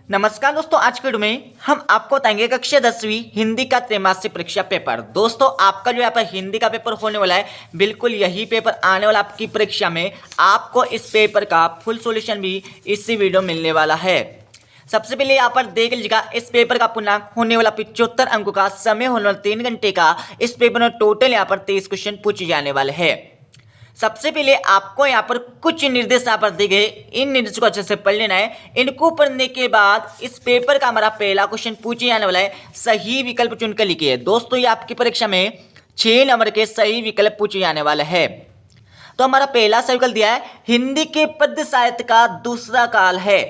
नमस्कार दोस्तों, आज के वीडियो में हम आपको बताएंगे कक्षा 10वीं हिंदी का त्रैमासिक परीक्षा पेपर। दोस्तों आपका जो यहाँ पर हिंदी का पेपर होने वाला है, बिल्कुल यही पेपर आने वाला आपकी परीक्षा में। आपको इस पेपर का फुल सॉल्यूशन भी इसी वीडियो मिलने वाला है। सबसे पहले यहाँ पर देख लीजिएगा, इस पेपर का पूर्णांक होने वाला 75 अंकों का, समय होने वाला 3 घंटे का। इस पेपर में टोटल यहाँ पर 23 क्वेश्चन पूछे जाने वाले हैं। सबसे पहले आपको यहाँ पर कुछ निर्देश यहाँ पर दिए गए, इन निर्देशों को अच्छे से पढ़ लेना है। इनको पढ़ने के बाद इस पेपर का हमारा पहला क्वेश्चन पूछे जाने वाला है, सही विकल्प चुनकर लिखिए। दोस्तों ये आपकी परीक्षा में 6 नंबर के सही विकल्प पूछे जाने वाले हैं। तो हमारा पहला सही विकल्प दिया है, हिंदी के पद्य साहित्य का दूसरा काल है।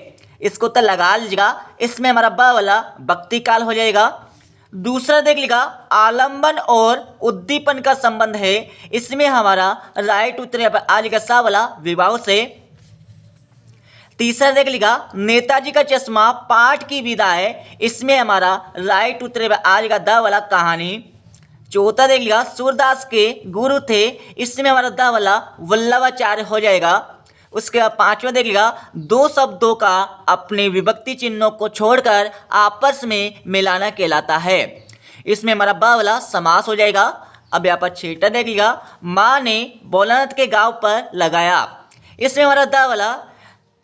इसको उत्तर लगा लीजिएगा। इसमें हमारा ब वाला भक्ति काल हो जाएगा। दूसरा देख लीजिएगा, आलंबन और उद्दीपन का संबंध है। इसमें हमारा राइट उत्तर यहाँ पर आ जाएगा सा वाला विवाह से। तीसरा देख लीजिएगा, नेताजी का चश्मा पाठ की विधा है। इसमें हमारा राइट उत्तर यहाँ पर आ जाएगा द वाला कहानी। चौथा देख लीजिएगा, सूरदास के गुरु थे। इसमें हमारा द वाला वल्लभाचार्य हो जाएगा। उसके बाद पांचवा देख लीजिएगा, दो शब्दों का अपने विभक्ति चिन्हों को छोड़कर आपस में मिलाना कहलाता है। इसमें हमारा ब वाला समास हो जाएगा। अब यहाँ पर छठा देख लीजिएगा, माँ ने भोलानाथ के गांव पर लगाया। इसमें हमारा द वाला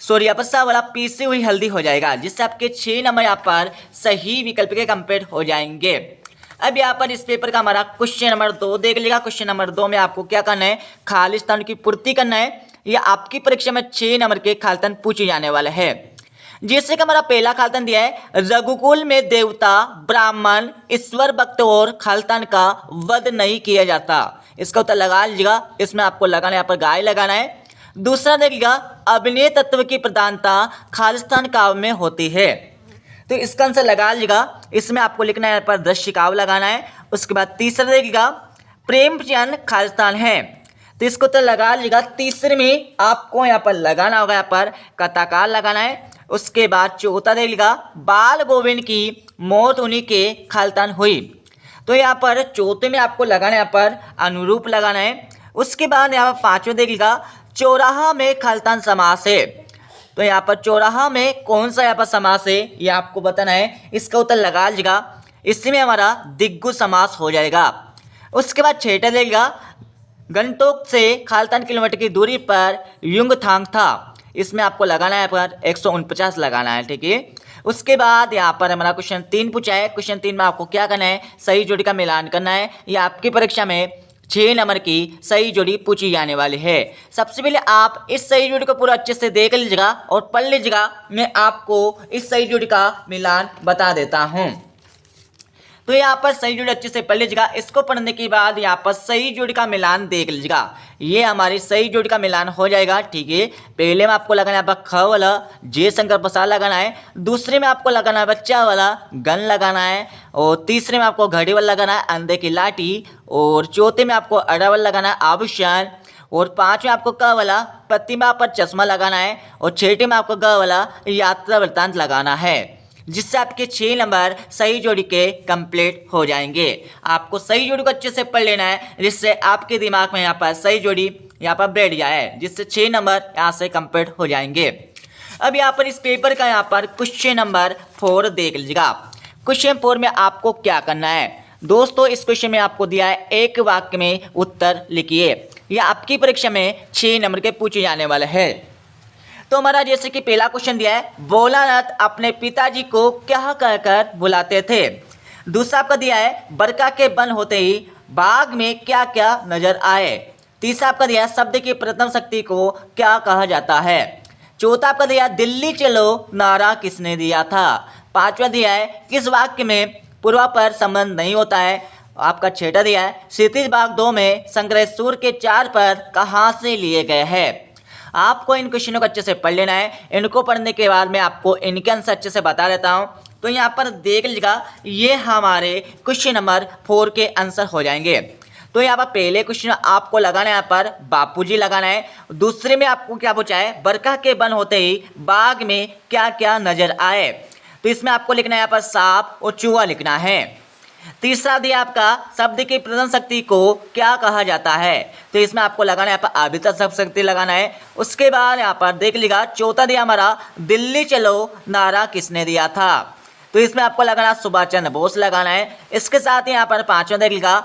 यहाँ पर सा वाला पीसी हुई हल्दी हो जाएगा, जिससे आपके 6 नंबर यहाँ पर सही विकल्प के कंप्लीट हो जाएंगे। अब यहाँ पर इस पेपर का हमारा क्वेश्चन नंबर 2 देख लीजिएगा। क्वेश्चन नंबर 2 में आपको क्या करना है, खाली स्थान की पूर्ति करना है। यह आपकी परीक्षा में 6 नंबर के खालिस्तान पूछे जाने वाले हैं। जैसे कि हमारा पहला खालिस्तान दिया है, रघुकुल में देवता, ब्राह्मण, ईश्वर भक्त और खालिस्तान का वध नहीं किया जाता। इसका उत्तर लगा लीजिएगा। इसमें आपको लगाना है, यहाँ पर गाय लगाना है। दूसरा देखिएगा, अभिनय तत्व की प्रधानता खालिस्तान काव्य में होती है। तो इसका आंसर लगा लीजिएगा। इसमें आपको लिखना है, यहाँ पर दृश्य काव्य लगाना है। उसके बाद तीसरा देखिएगा, प्रेमचंद खालिस्तान है। तो इसको तो लगा लीजिएगा। तीसरे में आपको यहाँ पर लगाना होगा, यहाँ पर कथाकार लगाना है। उसके बाद चौथा देख लीजिएगा, बाल गोविंद की मौत उन्हीं के खालिस्तान हुई। तो यहाँ पर चौथे में आपको लगाना है, यहाँ पर अनुरूप लगाना है। उसके बाद यहाँ पर पांचवें देख लीजिएगा, चौराहा में खालिस्तान समास है। तो यहाँ पर चौराहा में कौन सा यहाँ पर समास है, ये आपको बताना है। इसका उत्तर लगा लीजिएगा। इसमें हमारा दिग्गु समास हो जाएगा। उसके बाद छठा देगा, गंगटोक से खालिस्तान किलोमीटर की दूरी पर युंगथांग था। इसमें आपको लगाना है, पर 149 लगाना है, ठीक है। उसके बाद यहाँ पर हमारा क्वेश्चन 3 पूछा है। क्वेश्चन 3 में आपको क्या करना है, सही जोड़ी का मिलान करना है। यह आपकी परीक्षा में 6 नंबर की सही जोड़ी पूछी जाने वाली है। सबसे पहले आप इस सही जोड़ी को पूरा अच्छे से देख लीजिएगा और पढ़ लीजिएगा। मैं आपको इस सही जोड़ी का मिलान बता देता हूँ। तो यहाँ पर सही जोड़ी अच्छे से पढ़ लीजिएगा। इसको पढ़ने के बाद यहाँ पर सही जोड़ी का मिलान देख लीजिएगा। ये हमारी सही जोड़ी का मिलान हो जाएगा, ठीक है। पहले में आपको लगाना है ख वाला जयशंकर प्रसाद लगाना है। दूसरे में आपको लगाना है बच्चा वाला गन लगाना है। और तीसरे में आपको घड़ी वाला लगाना है अंधे की लाठी। और चौथे में आपको अड़ावल लगाना है आभूषण। और पांचवें आपको क वाला प्रतिमा पर चश्मा लगाना है। और छठे में आपको ग वाला यात्रा वृत्तांत लगाना है, जिससे आपके 6 नंबर सही जोड़ी के कंप्लीट हो जाएंगे। आपको सही जोड़ी को अच्छे से पढ़ लेना है, जिससे आपके दिमाग में यहाँ पर सही जोड़ी यहाँ पर बैठ जाए, जिससे 6 नंबर यहाँ से कंप्लीट हो जाएंगे। अब यहाँ पर इस पेपर का यहाँ पर क्वेश्चन नंबर 4 देख लीजिएगा। क्वेश्चन 4 में आपको क्या करना है दोस्तों, इस क्वेश्चन में आपको दिया है, एक वाक्य में उत्तर लिखिए। यह आपकी परीक्षा में 6 नंबर के पूछे जाने वाले हैं। तो हमारा जैसे कि पहला क्वेश्चन दिया है, भोलानाथ अपने पिताजी को क्या कहकर बुलाते थे। दूसरा आपका दिया है, बरका के बन होते ही बाग में क्या क्या नजर आए। तीसरा आपका दिया है, शब्द की प्रथम शक्ति को क्या कहा जाता है। चौथा आपका दिया है, दिल्ली चलो नारा किसने दिया था। पांचवा दिया है, किस वाक्य में पूर्वापर संबंध नहीं होता है। आपका छठा दिया है, क्षितिज भाग 2 में संग्रह सूर के 4 पद कहाँ से लिए गए हैं। आपको इन क्वेश्चनों को अच्छे से पढ़ लेना है। इनको पढ़ने के बाद मैं आपको इनके आंसर अच्छे से बता देता हूँ। तो यहाँ पर देख लीजिएगा, ये हमारे क्वेश्चन नंबर 4 के आंसर हो जाएंगे। तो यहाँ पर पहले क्वेश्चन आपको लगाना है, यहाँ पर बापूजी लगाना है। दूसरे में आपको क्या पूछा है, बरखा के बन होते ही बाग में क्या क्या नजर आए। तो इसमें आपको लिखना है यहाँ पर सांप और चूहा लिखना है। तीसरा दिया आपका शब्द की प्रथम शक्ति को क्या कहा जाता है, तो इसमें आपको लगाना है यहाँ पर आवित शक्ति लगाना है। उसके बाद यहाँ पर देख लीजिएगा चौथा दिया हमारा दिल्ली चलो नारा किसने दिया था, तो इसमें आपको लगाना सुभाष चंद्र बोस लगाना है। इसके साथ ही यहाँ पर पांचवा देख लीजिएगा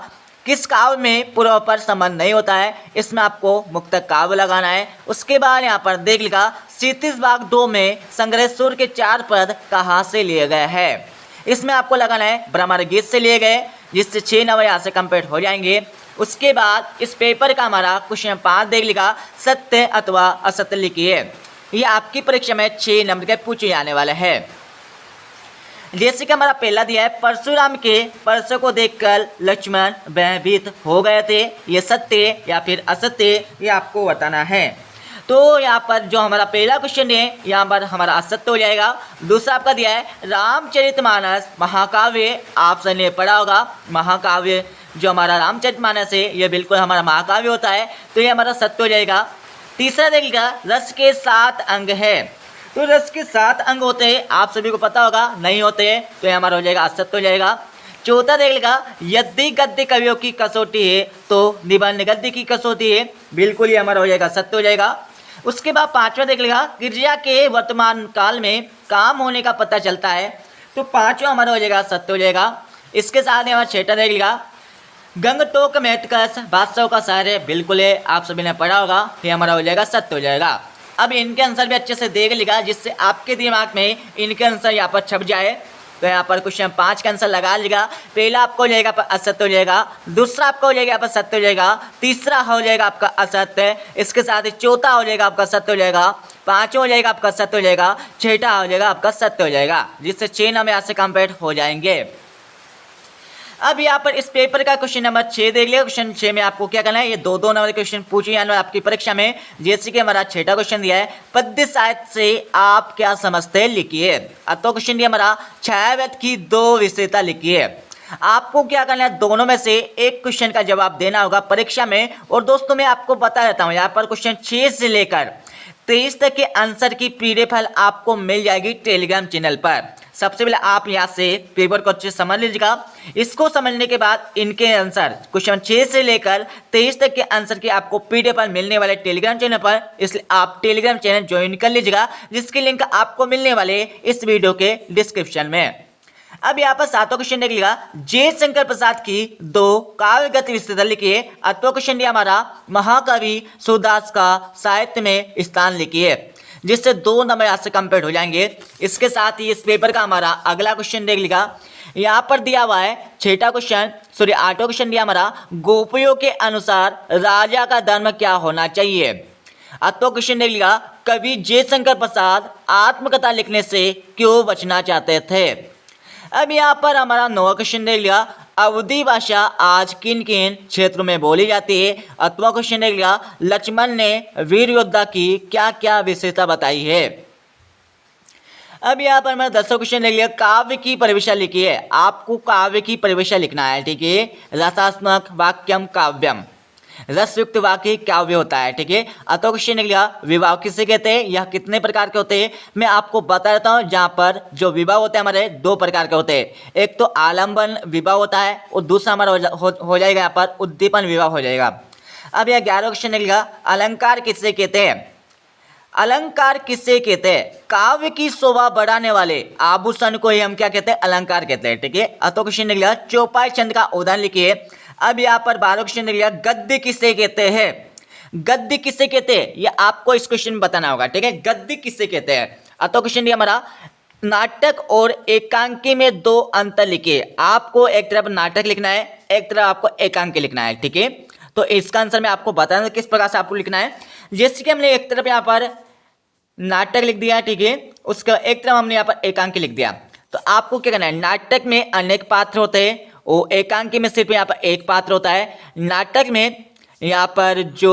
किस काव्य में पूर्व पर संबंध नहीं होता है, इसमें आपको मुक्त काव्य लगाना है। उसके बाद यहाँ पर देख लीजिएगा क्षितिज भाग 2 में संग्रहेश्वर के 4 पद कहाँ से लिए गए हैं, इसमें आपको लगाना है भ्रमर गीत से लिए गए, जिससे 6 नंबर यहाँ से कंप्लीट हो जाएंगे। उसके बाद इस पेपर का हमारा क्वेश्चन 5 देख लीजिएगा सत्य अथवा असत्य लिखिए। ये आपकी परीक्षा में 6 नंबर के पूछे जाने वाले हैं। जैसे कि हमारा पहला दिया है परशुराम के परसों को देखकर लक्ष्मण भयभीत हो गए थे, ये सत्य या फिर असत्य ये आपको बताना है। तो यहाँ पर जो हमारा पहला क्वेश्चन है यहाँ पर हमारा असत्य हो जाएगा। दूसरा आपका दिया है रामचरितमानस महाकाव्य, आप सबने पढ़ा होगा महाकाव्य जो हमारा रामचरितमानस है ये बिल्कुल हमारा महाकाव्य होता है, तो ये हमारा सत्य हो जाएगा। तीसरा देखिएगा रस के 7 अंग है, तो रस के 7 अंग होते हैं, आप सभी को पता होगा, नहीं होते हैं तो ये हमारा हो जाएगा असत्य हो जाएगा। चौथा देख लेगा यदि गद्य कवियों की कसौटी है तो निबंध गद्य की कसौटी है, बिल्कुल ये हमारा हो जाएगा सत्य हो जाएगा। उसके बाद पांचवा देख लेगा गिरजा के वर्तमान काल में काम होने का पता चलता है, तो पांचवा हमारा हो जाएगा सत्य हो जाएगा। इसके साथ ही हमारा छठा देख लेगा गंगटोक मेटकस बादशाह का शहर है, बिल्कुल है, आप सभी ने पढ़ा होगा, ये हमारा हो जाएगा सत्य हो जाएगा। अब इनके आंसर भी अच्छे से देख लीजिएगा जिससे आपके दिमाग में इनके आंसर यहाँ पर छप जाए। तो यहाँ पर क्वेश्चन 5 का आंसर लगा लीजिएगा। पहला आपको हो जाएगा असत्य हो जाएगा, दूसरा आपका हो जाएगा सत्य हो जाएगा, तीसरा हो जाएगा आपका असत्य, इसके साथ ही चौथा हो जाएगा आपका सत्य हो जाएगा, पांचवा हो जाएगा आपका सत्य हो जाएगा, छठा हो जाएगा आपका सत्य हो जाएगा, जिससे 6 नंबर यहाँ से कंप्लीट हो जाएंगे। अब यहाँ पर इस पेपर का क्वेश्चन नंबर 6 देख लिया। क्वेश्चन 6 में आपको क्या करना है, ये 2-2 नंबर क्वेश्चन पूछे जाने वाले आपकी परीक्षा में। जैसे कि हमारा छठा क्वेश्चन दिया है पद्य साहित्य से आप क्या समझते हैं लिखिए। तो क्वेश्चन दिया हमारा छायाव्रत की 2 विशेषता लिखिए। आपको क्या करना है, दोनों में से एक क्वेश्चन का जवाब देना होगा परीक्षा में। और दोस्तों मैं आपको बता देता हूँ यहाँ पर क्वेश्चन 6 से लेकर 23 तक के आंसर की पीडीएफ फाइल आपको मिल जाएगी टेलीग्राम चैनल पर। सबसे पहले आप यहाँ से पेपर को अच्छे से समझ लीजिएगा। इसको समझने के बाद इनके आंसर क्वेश्चन 6 से लेकर 23 तक के आंसर की आपको पीडीएफ फाइल मिलने वाले टेलीग्राम चैनल पर, इसलिए आप टेलीग्राम चैनल ज्वाइन कर लीजिएगा, जिसकी लिंक आपको मिलने वाले इस वीडियो के डिस्क्रिप्शन में। अब यहाँ पर 7वां क्वेश्चन देख लिया जयशंकर प्रसाद की 2 काव्यगत विशेषता लिखिए। 8वां क्वेश्चन दिया हमारा महाकवि सूरदास का साहित्य में स्थान लिखिए, जिससे 2 नंबर यहाँ से कंप्लीट हो जाएंगे। इसके साथ ही इस पेपर का हमारा अगला क्वेश्चन देख लिया। यहाँ पर दिया हुआ है 8वां क्वेश्चन दिया हमारा गोपियों के अनुसार राजा का धर्म क्या होना चाहिए। 8वां क्वेश्चन देख लिया कवि जयशंकर प्रसाद आत्मकथा लिखने से क्यों बचना चाहते थे। अब यहाँ पर हमारा 9वां क्वेश्चन देख लिया अवधी भाषा आज किन किन क्षेत्रों में बोली जाती है। 8वां क्वेश्चन देख लिया लक्ष्मण ने वीर योद्धा की क्या क्या विशेषता बताई है। अब यहाँ पर हमारा 10वां क्वेश्चन देख लिया काव्य की परिभाषा लिखिए। आपको काव्य की परिभाषा लिखना है, ठीक है। रसात्मक वाक्यम काव्यम, रसयुक्त वाक्य काव्य होता है, ठीक है। 8वां क्वेश्चन निकला विवाह किसे कहते हैं, यह कितने प्रकार के होते हैं। मैं आपको बता देता हूँ, जहाँ पर जो विवाह होते हैं हमारे 2 प्रकार के होते हैं। एक तो आलम्बन विवाह होता है और दूसरा हमारा हो जाएगा यहाँ पर उद्दीपन विवाह हो जाएगा। अब यह 11वां क्वेश्चन निकला अलंकार किसे कहते हैं। अलंकार किसे कहते हैं, काव्य की शोभा बढ़ाने वाले आभूषण को ही हम क्या कहते हैं, अलंकार कहते हैं, ठीक है। 8वां क्वेश्चन निकला चौपाई छंद का उदाहरण लिखिए। अब यहाँ पर 12वां क्वेश्चन निकला गद्य किसे कहते हैं। गद्य किसे कहते हैं ये आपको इस क्वेश्चन में बताना होगा, ठीक है। गद्य किसे कहते हैं। 8वां क्वेश्चन दिया हमारा नाटक और एकांकी में 2 अंतर लिखिए। आपको एक तरफ नाटक लिखना है, एक तरफ आपको एकांकी लिखना है, ठीक है। तो इसका आंसर मैं आपको बताना किस प्रकार से आपको लिखना है। जैसे कि हमने एक तरफ यहाँ पर नाटक लिख दिया, ठीक है, उसका एक तरफ हमने यहाँ पर एकांकी लिख दिया। तो आपको क्या करना है, नाटक में अनेक पात्र होते हैं, वो एकांकी में सिर्फ यहाँ पर एक पात्र होता है। नाटक में यहाँ पर जो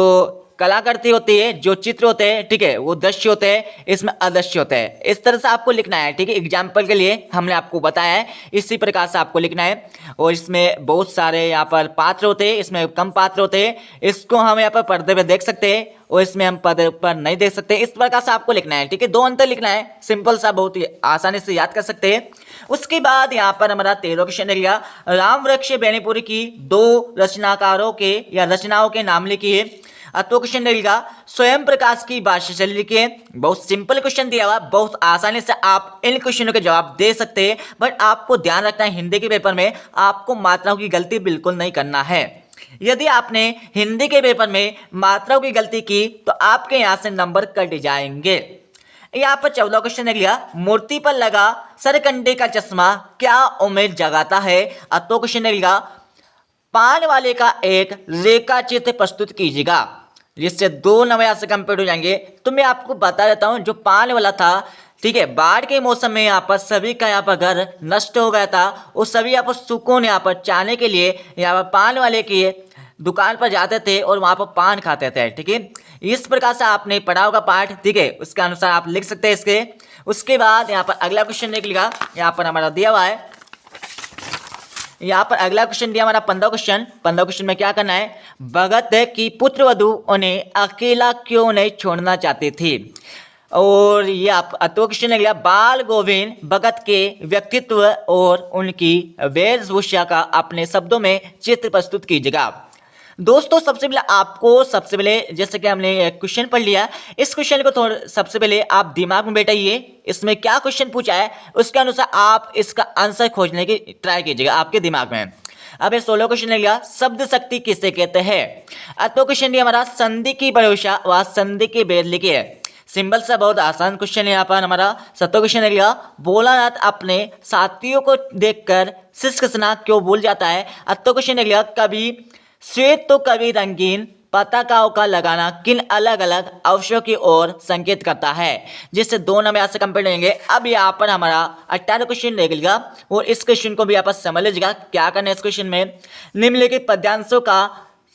कलाकृति होती है, जो चित्र होते हैं, ठीक है, वो दृश्य होते हैं, इसमें अदृश्य होते हैं। इस तरह से आपको लिखना है, ठीक है। एग्जाम्पल के लिए हमने आपको बताया है, इसी प्रकार से आपको लिखना है। और इसमें बहुत सारे यहाँ पर पात्र होते हैं, इसमें कम पात्र होते हैं। इसको हम यहाँ पर पर्दे पे देख सकते हैं और इसमें हम पर्दे पर नहीं देख सकते। इस प्रकार से आपको लिखना है, ठीक है। 2 अंतर लिखना है, सिंपल सा, बहुत ही आसानी से याद कर सकते हैं। उसके बाद यहाँ पर हमारा 13वां क्वेश्चन लिखा, राम वृक्ष बेनीपुरी की 2 रचनाकारों के या रचनाओं के नाम लिखिए। तो क्वेश्चन लिखा, स्वयं प्रकाश की भाषा शैली लिखिए। बहुत सिंपल क्वेश्चन दिया हुआ, बहुत आसानी से आप इन क्वेश्चनों के जवाब दे सकते हैं। बट आपको ध्यान रखना है, हिंदी के पेपर में आपको मात्राओं की गलती बिल्कुल नहीं करना है। यदि आपने हिंदी के पेपर में मात्राओं की गलती की तो आपके यहाँ से नंबर कट जाएंगे। यहाँ पर 14वां क्वेश्चन लिया, मूर्ति पर लगा सरकंडे का चश्मा क्या उम्मीद जगाता है। तो क्वेश्चन लिखा, पान वाले का एक रेखा चित्र प्रस्तुत कीजिएगा, जिससे 2 नंबर यहाँ से कंप्लीट हो जाएंगे। तो मैं आपको बता देता हूँ, जो पान वाला था, ठीक है, बाढ़ के मौसम में यहाँ पर सभी का यहाँ पर घर नष्ट हो गया था और सभी यहाँ पर सुकून यहाँ पर चाहने के लिए यहाँ पर पान वाले की दुकान पर जाते थे और वहाँ पर पान खाते थे, ठीक है। इस प्रकार से आपने पढ़ा होगा पाठ, ठीक है, उसके अनुसार आप लिख सकते हैं इसके। उसके बाद यहाँ पर अगला क्वेश्चन लिखा, यहाँ पर हमारा दिया हुआ है, यहाँ पर अगला क्वेश्चन दिया हमारा 15वां क्वेश्चन। 15वां क्वेश्चन में क्या करना है, भगत की पुत्रवधू उन्हें अकेला क्यों नहीं छोड़ना चाहती थी। और ये आप क्वेश्चन लिखा, बाल गोविंद भगत के व्यक्तित्व और उनकी वेशभूषा का अपने शब्दों में चित्र प्रस्तुत कीजिएगा। दोस्तों सबसे पहले जैसे कि हमने क्वेश्चन पढ़ लिया, इस क्वेश्चन को थोड़ा सबसे पहले आप दिमाग में बैठाइए, इसमें क्या क्वेश्चन पूछा है उसके अनुसार आप इसका आंसर खोजने की ट्राई कीजिएगा आपके दिमाग में। अब ये 16वां क्वेश्चन लिया, शब्द शक्ति किसे कहते हैं। तो क्वेश्चन दिया हमारा, संधि की परिभाषा व संधि के भेद लिखिए। सिंपल सा, बहुत आसान क्वेश्चन है। यहाँ पर हमारा 17वां क्वेश्चन लिया, भोलानाथ अपने साथियों को देखकर सिसकना क्यों भूल जाता है। तो क्वेश्चन लिया, कभी श्वेत तो कभी रंगीन पताकाओं का लगाना किन अलग अलग अवसरों की ओर संकेत करता है, जिससे 2 नंबर यहाँ से कंप्लीट होंगे। अब यहाँ पर हमारा 18वां क्वेश्चन लेगा और इस क्वेश्चन को भी आप समझ लीजिएगा क्या करना है। इस क्वेश्चन में निम्नलिखित पद्यांशों का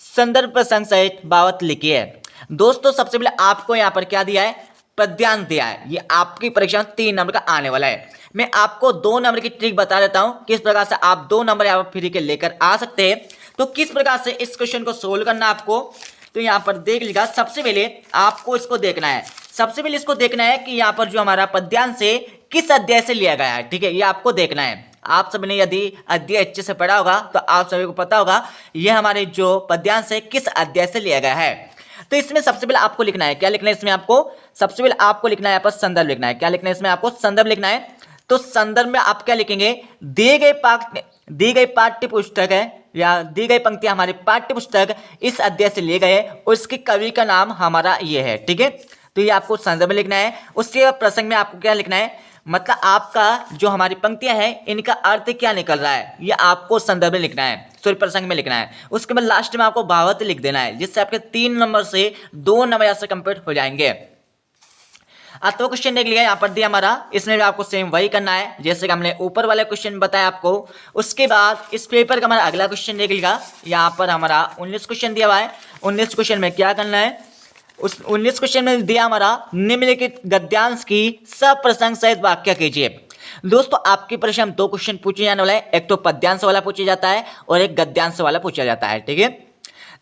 संदर्भ प्रसंग सहित बावत लिखिए। दोस्तों सबसे पहले आपको यहाँ पर क्या दिया है, पद्यांश दिया है। ये आपकी परीक्षा में 3 नंबर का आने वाला है। मैं आपको 2 नंबर की ट्रिक बता देता हूँ, किस प्रकार से आप 2 नंबर यहाँ पर फ्री के लेकर आ सकते हैं। तो किस प्रकार से इस क्वेश्चन को सोल्व करना आपको, तो यहाँ पर देख लीजिएगा। सबसे पहले आपको इसको देखना है, सबसे पहले इसको देखना है कि यहाँ पर जो हमारा पद्यांश है किस अध्याय से लिया गया है, ठीक है, ये आपको देखना है। आप सभी ने यदि अध्याय अच्छे से पढ़ा होगा तो आप सभी को पता होगा ये हमारे जो पद्यांश है किस अध्याय से लिया गया है। तो इसमें सबसे पहले आपको लिखना है, क्या लिखना है इसमें आपको, सबसे पहले आपको लिखना है यहाँ पर संदर्भ लिखना है। क्या लिखना है इसमें आपको, संदर्भ लिखना है। तो संदर्भ में आप क्या लिखेंगे, दी गई पाठ्य पुस्तक है या दी गई पंक्तियां हमारी पाठ्य पुस्तक इस अध्याय से लिए गए और इसके कवि का नाम हमारा ये है, ठीक है। तो ये आपको संदर्भ में लिखना है। उसके प्रसंग में आपको क्या लिखना है, मतलब आपका जो हमारी पंक्तियां हैं इनका अर्थ क्या निकल रहा है, ये आपको संदर्भ में लिखना है, सॉरी प्रसंग में लिखना है। उसके बाद लास्ट में आपको भावार्थ लिख देना है, जिससे आपके 3 नंबर से 2 नंबर यहाँ से कंप्लीट हो जाएंगे। तो क्वेश्चन देख लिया यहाँ पर दिया हमारा, इसमें भी आपको सेम वही करना है जैसे कि हमने ऊपर वाले क्वेश्चन बताया आपको। उसके बाद इस पेपर का हमारा अगला क्वेश्चन देख लिया, यहाँ पर हमारा 19 क्वेश्चन दिया हुआ है। 19 क्वेश्चन में क्या करना है, उस 19 क्वेश्चन में दिया हमारा, निम्नलिखित गद्यांश की सप्रसंग सहित वाक्य कीजिए। दोस्तों आपकी परीक्षा में 2 क्वेश्चन पूछे जाने वाला है, एक तो पद्यांश वाला पूछा जाता है और एक गद्यांश वाला पूछा जाता है, ठीक है।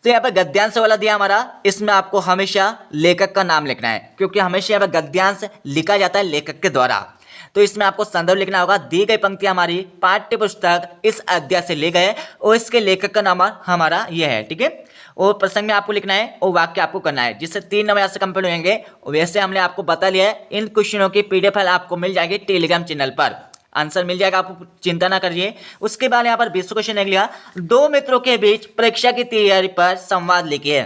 तो यहाँ पर गद्यांश वाला दिया हमारा, इसमें आपको हमेशा लेखक का नाम लिखना है, क्योंकि हमेशा यहाँ पर गद्यांश लिखा जाता है लेखक के द्वारा। तो इसमें आपको संदर्भ लिखना होगा, दी गई पंक्तियां हमारी पाठ्य पुस्तक इस अध्याय से ले गए और इसके लेखक का नाम हमारा यह है, ठीक है। और प्रसंग में आपको लिखना है और वाक्य आपको करना है, जिससे 3 नंबर यहाँ से कंप्लीट होंगे। वैसे हमने आपको बता लिया है, इन क्वेश्चनों की PDF फाइल आपको मिल जाएगी टेलीग्राम चैनल पर, आंसर मिल जाएगा, आप चिंता ना करिए। उसके बाद यहाँ पर 20 क्वेश्चन लिखा, 2 मित्रों के बीच परीक्षा की तैयारी पर संवाद लिखिए।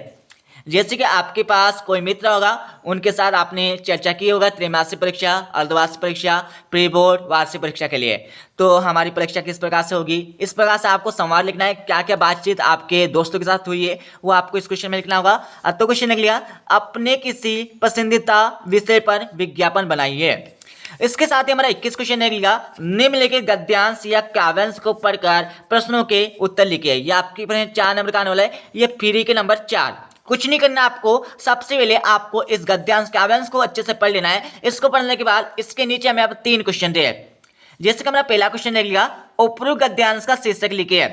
जैसे कि आपके पास कोई मित्र होगा, उनके साथ आपने चर्चा की होगा त्रैमासिक परीक्षा, अर्धवार्षिक परीक्षा, प्री बोर्ड, वार्षिक परीक्षा के लिए, तो हमारी परीक्षा किस प्रकार से होगी, इस प्रकार से आपको संवाद लिखना है। क्या क्या बातचीत आपके दोस्तों के साथ हुई है वो आपको इस क्वेश्चन में लिखना होगा। तो क्वेश्चन लिख लिया, अपने किसी पसंदीदा विषय पर विज्ञापन बनाइए। इसके साथ ही हमारा 21 क्वेश्चन लिखा, निम्नलिखित गद्यांश या काव्यांश को पढ़कर प्रश्नों के उत्तर लिखिए। ये आपकी 4 नंबर का आने वाला है, ये फ्री के नंबर 4। कुछ नहीं करना आपको, सबसे पहले आपको इस गद्यांश काव्यांश को अच्छे से पढ़ लेना है। इसको पढ़ने के बाद इसके नीचे हमें अब 3 क्वेश्चन दिए हैं। जैसे कि हमारा पहला क्वेश्चन देख लिया, उपरोक्त गद्यांश का शीर्षक लिखिए।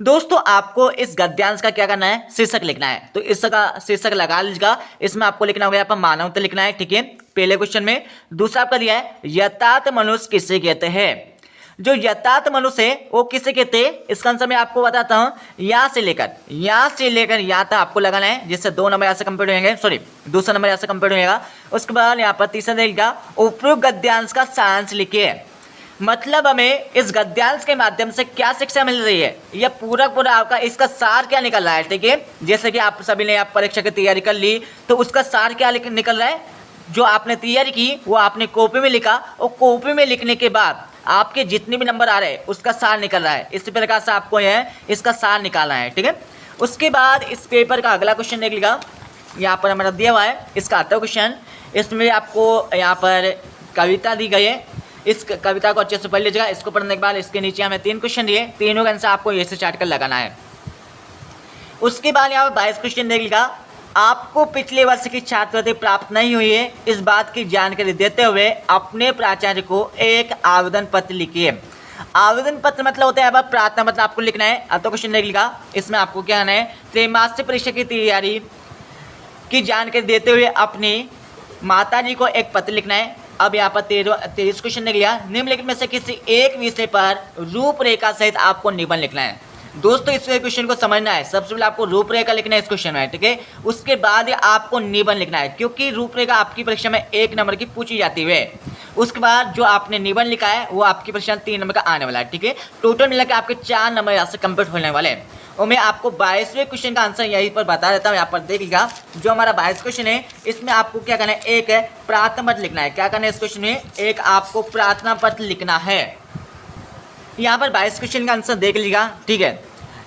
दोस्तों आपको इस गद्यांश का क्या करना है, शीर्षक लिखना है। तो इसका शीर्षक लगा लीजिएगा। इसमें आपको लिखना होगा यहाँ पर मानवता लिखना है, ठीक है, पहले क्वेश्चन में। दूसरा आपका दिया है यथार्थ मनुष्य किसे कहते हैं। जो यथार्थ मनुष्य है वो किसे कहते हैं, इसका आंसर मैं आपको बताता हूँ। यहाँ से लेकर यहाँ तक आपको लगाना है, जिससे 2 नंबर यहाँ से कंप्लीट होंगे, सॉरी दूसरा नंबर यहाँ से कंप्लीट होगा। उसके बाद यहाँ पर तीसरा देगा उपरोक्त गद्यांश का सारांश लिखिए। मतलब हमें इस गद्यांश के माध्यम से क्या शिक्षा मिल रही है, यह पूरा आपका इसका सार क्या निकल रहा है, ठीक है। जैसे कि आप सभी ने आप परीक्षा की तैयारी कर ली, तो उसका सार क्या निकल रहा है, जो आपने तैयारी की वो आपने कॉपी में लिखा, और कॉपी में लिखने के बाद आपके जितने भी नंबर आ रहे हैं उसका सार निकल रहा है। इस प्रकार से आपको यह इसका सार निकालना है, ठीक है। उसके बाद इस पेपर का अगला क्वेश्चन देख लीजिएगा, यहाँ पर हमारा दिया हुआ है इसका 8वां क्वेश्चन। इसमें आपको यहाँ पर कविता दी गई है, इस कविता को अच्छे से पढ़ लीजिएगा। इसको पढ़ने के बाद इसके नीचे हमें 3 क्वेश्चन दिए, तीनों का आंसर आपको ऐसे चार्ट कर लगाना है। उसके बाद यहाँ पर 22 क्वेश्चन देख लीजिएगा, आपको पिछले वर्ष की छात्रवृत्ति प्राप्त नहीं हुई है, इस बात की जानकारी देते हुए अपने प्राचार्य को एक आवेदन पत्र लिखिए। आवेदन पत्र मतलब होता है अब प्रार्थना पत्र आपको लिखना है। अब तो क्वेश्चन देख लीजिएगा, इसमें आपको क्या करना है, त्रैमासिक परीक्षा की तैयारी की जानकारी देते हुए अपनी माताजी को एक पत्र लिखना है। अब यहाँ पर 23 क्वेश्चन देख लिया, निम्नलिखित में से किसी एक विषय पर रूपरेखा सहित आपको निबंध लिखना है। दोस्तों इस क्वेश्चन को समझना है, सबसे पहले आपको रूपरेखा लिखना है इस क्वेश्चन में, ठीक है। उसके बाद आपको निबंध लिखना है, क्योंकि रूपरेखा आपकी परीक्षा में 1 नंबर की पूछी जाती है। उसके बाद जो आपने निबंध लिखा है वो आपकी परीक्षा 3 नंबर का आने वाला है, ठीक है। टोटल मिलाकर आपके 4 नंबर यहाँ से कंप्लीट होने वाले हैं। और मैं आपको 22वें क्वेश्चन का आंसर यहीं पर बता देता हूँ। यहाँ पर देख लीजिएगा, जो हमारा 22 क्वेश्चन है इसमें आपको क्या करना है, एक प्रार्थना पत्र लिखना है। क्या करना है इस क्वेश्चन में, एक आपको प्रार्थना पत्र लिखना है। यहाँ पर 22 क्वेश्चन का आंसर देख लीजिएगा, ठीक है।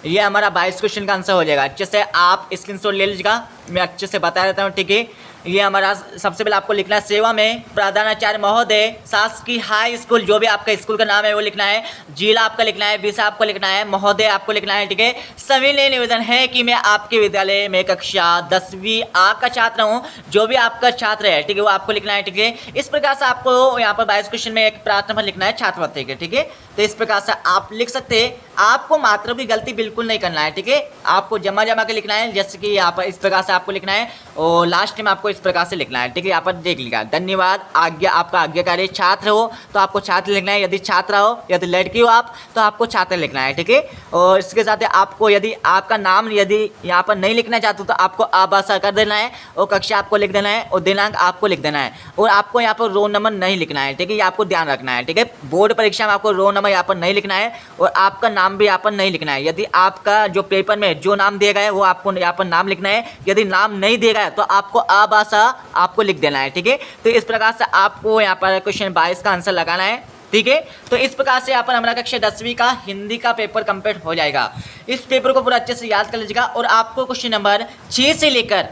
ये हमारा 22 क्वेश्चन का आंसर हो जाएगा। अच्छे से आप स्क्रीनशॉट ले लीजिएगा, मैं अच्छे से बता देता हूँ, ठीक है। ये हमारा सबसे पहले आपको लिखना है, सेवा में प्रधानाचार्य महोदय, शासकीय हाई स्कूल, जो भी आपका स्कूल का नाम है वो लिखना है, जिला आपका लिखना है, विषय आपको लिखना है, महोदय आपको लिखना है, ठीक है। सभी ने निवेदन है कि मैं आपके विद्यालय में कक्षा 10वीं आ का छात्र हूँ, जो भी आपका छात्र है, ठीक है, वो आपको लिखना है, ठीक है। इस प्रकार से आपको यहाँ पर 22 क्वेश्चन में एक प्रार्थना पत्र लिखना है छात्रवृत्ति के, ठीक है। तो इस प्रकार से आप लिख सकते हैं, आपको मात्रा की गलती बिल्कुल नहीं करना है, ठीक है। आपको जमा के लिखना है, जैसे कि यहाँ पर इस प्रकार से आपको लिखना है, और लास्ट में आपको इस प्रकार से लिखना है, ठीक है। यहाँ पर देख लीजिएगा, धन्यवाद, आज्ञा, आपका आज्ञाकारी, छात्र हो तो आपको छात्र लिखना है, यदि छात्रा हो, यदि लड़की हो आप तो आपको छात्र लिखना है, ठीक है। और इसके साथ आपको यदि आपका नाम यदि यहाँ पर नहीं लिखना चाहते तो आपको आभाषा कर देना है, और कक्षा आपको लिख देना है, और दिनांक आपको लिख देना है, और आपको यहाँ पर रोल नंबर नहीं लिखना है, ठीक है। ये आपको ध्यान रखना है, ठीक है। बोर्ड परीक्षा में आपको रोल नंबर यहाँ पर नहीं लिखना है, और आपका नाम भी यहाँ पर नहीं लिखना है। यदि आपका जो पेपर में जो नाम दिया गया है वो आपको यहाँ पर नाम लिखना है, यदि नाम नहीं दिया गया तो आपको आभाषा आपको लिख देना है, ठीक है। तो इस प्रकार से आपको यहाँ पर क्वेश्चन 22 का आंसर लगाना है, ठीक है। तो इस प्रकार से यहाँ पर हमारा कक्षा 10वीं का हिंदी का पेपर कंप्लीट हो जाएगा। इस पेपर को पूरा अच्छे से याद कर लीजिएगा, और आपको क्वेश्चन नंबर 6 से लेकर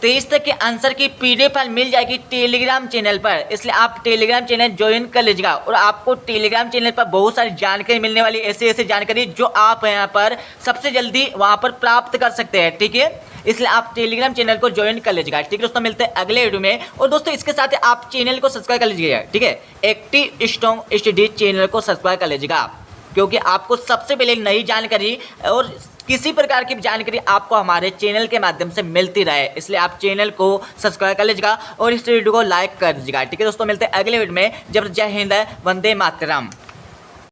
23 तक के आंसर की PDF फाइल मिल जाएगी टेलीग्राम चैनल पर, इसलिए आप टेलीग्राम चैनल ज्वाइन कर लीजिएगा। और आपको टेलीग्राम चैनल पर बहुत सारी जानकारी मिलने वाली, ऐसे जानकारी जो आप यहाँ पर सबसे जल्दी वहाँ पर प्राप्त कर सकते हैं, ठीक है। इसलिए आप टेलीग्राम चैनल को ज्वाइन कर लीजिएगा, ठीक है दोस्तों। मिलते हैं अगले वीडियो में। और दोस्तों इसके साथ आप चैनल को सब्सक्राइब कर लीजिएगा, ठीक है। एक्टिव स्ट्रॉन्ग स्टडी चैनल को सब्सक्राइब कर लीजिएगा, क्योंकि आपको सबसे पहले नई जानकारी और किसी प्रकार की जानकारी आपको हमारे चैनल के माध्यम से मिलती रहे, इसलिए आप चैनल को सब्सक्राइब कर लीजिएगा और इस वीडियो को लाइक कर दीजिएगा, ठीक है दोस्तों। मिलते हैं अगले वीडियो में। जब जय हिंद, वंदे मातरम।